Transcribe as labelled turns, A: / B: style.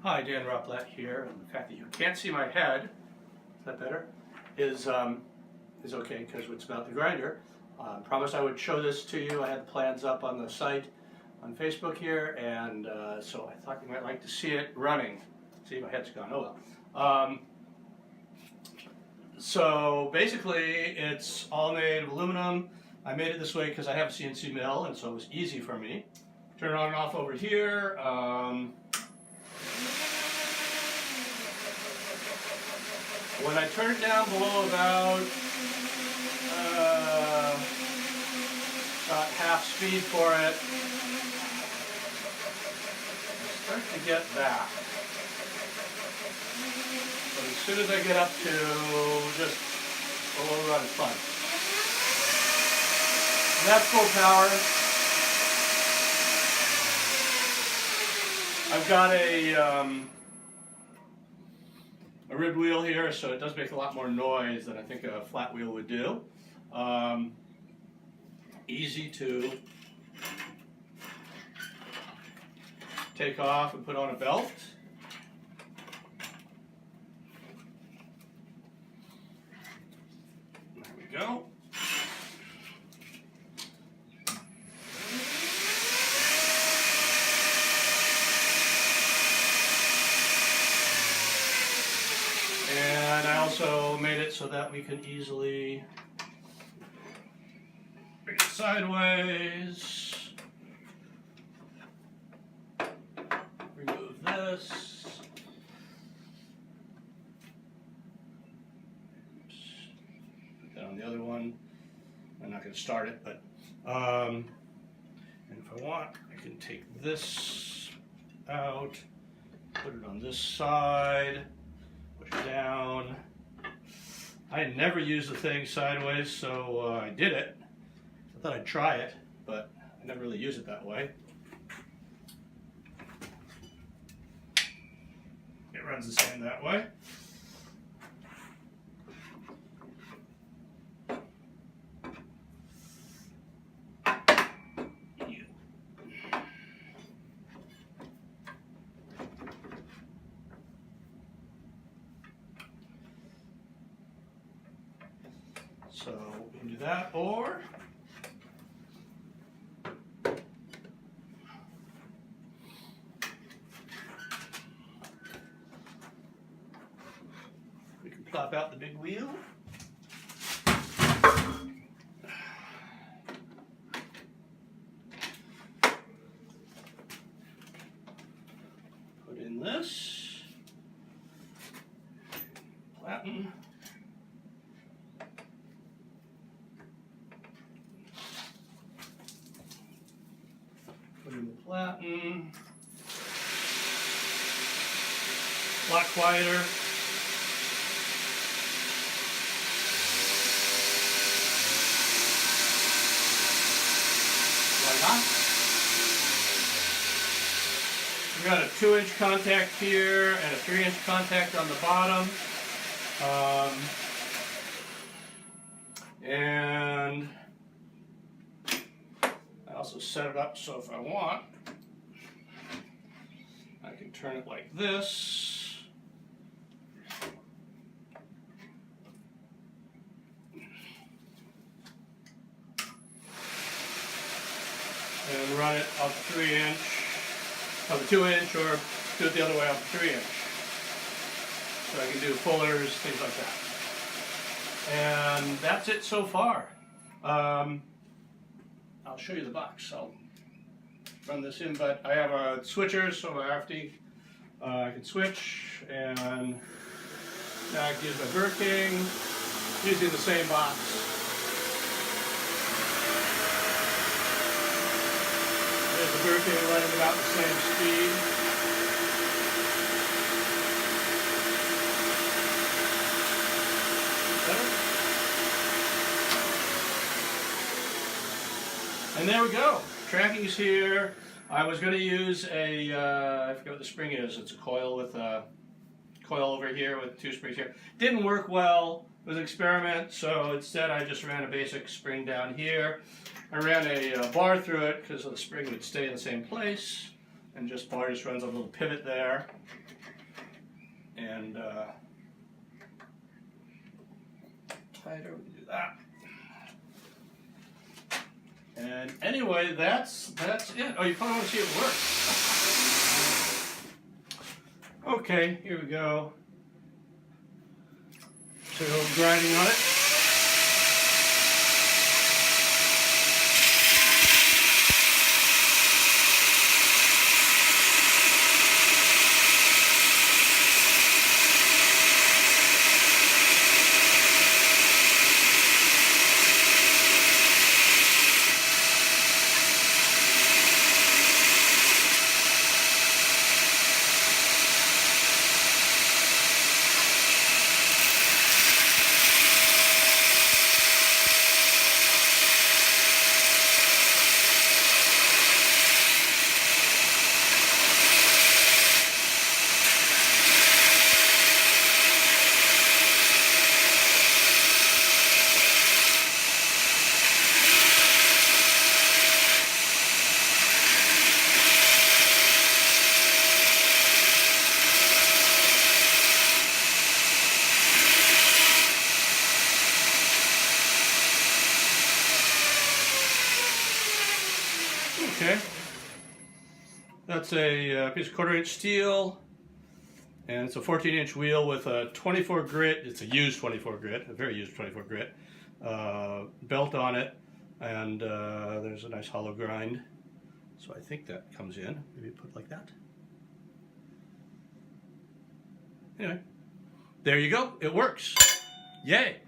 A: Hi, Dan Rotblatt here, and the fact that you can't see my head, is that better, is okay because it's about the grinder. Promised I would show this to you. I had the plans up on the site on Facebook here, and so I thought you might like to see it running. See, my head's gone, oh well. So basically it's all made of aluminum. I made it this way because I have a CNC mill, and so it was easy for me. Turn it on and off over here. When I turn it down below about half speed for it, I start to get that. But as soon as I get up to just below run, it's fun. And that's full power. I've got a ribbed wheel here, so it does make a lot more noise than I think a flat wheel would do. Easy to take off and put on a belt. There we go. And I also made it so that we can easily bring it sideways, remove this, oops, put that on the other one. I'm not going to start it, but and if I want, I can take this out, put it on this side, push it down. I never used the thing sideways, so I did it. I thought I'd try it, but I never really use it that way. It runs the same that way. So we can do that, or we can plop out the big wheel. Put in this, flatten. Put in the platen. A lot quieter. Voila. We got a 2-inch contact here and a 3-inch contact on the bottom. And I also set it up so if I want, I can turn it like this. And run it up 3-inch, up to 2-inch, or do it the other way up to 3-inch. So I can do pullers, things like that. And that's it so far. I'll show you the box. I'll run this in, but I have a switcher, so I can switch, and now I can use my Burger King using the same box. There's the Burger King running about the same speed. Better? And there we go. Tracking's here. I was going to use a, I forget what the spring is. It's a coil with a coil over here with 2 springs here. Didn't work well. It was an experiment, so instead I just ran a basic spring down here. I ran a bar through it because the spring would stay in the same place. and just runs a little pivot there, and tighter, we can do that. And anyway, that's it. Oh, you probably want to see it work. Okay, here we go. So grinding on it. Okay, that's a piece of 1/4-inch steel, and it's a 14-inch wheel with a 24 grit. It's a used 24 grit, a very used 24 grit belt on it, and there's a nice hollow grind. So I think that comes in. Maybe put it like that. Anyway, there you go. It works. Yay!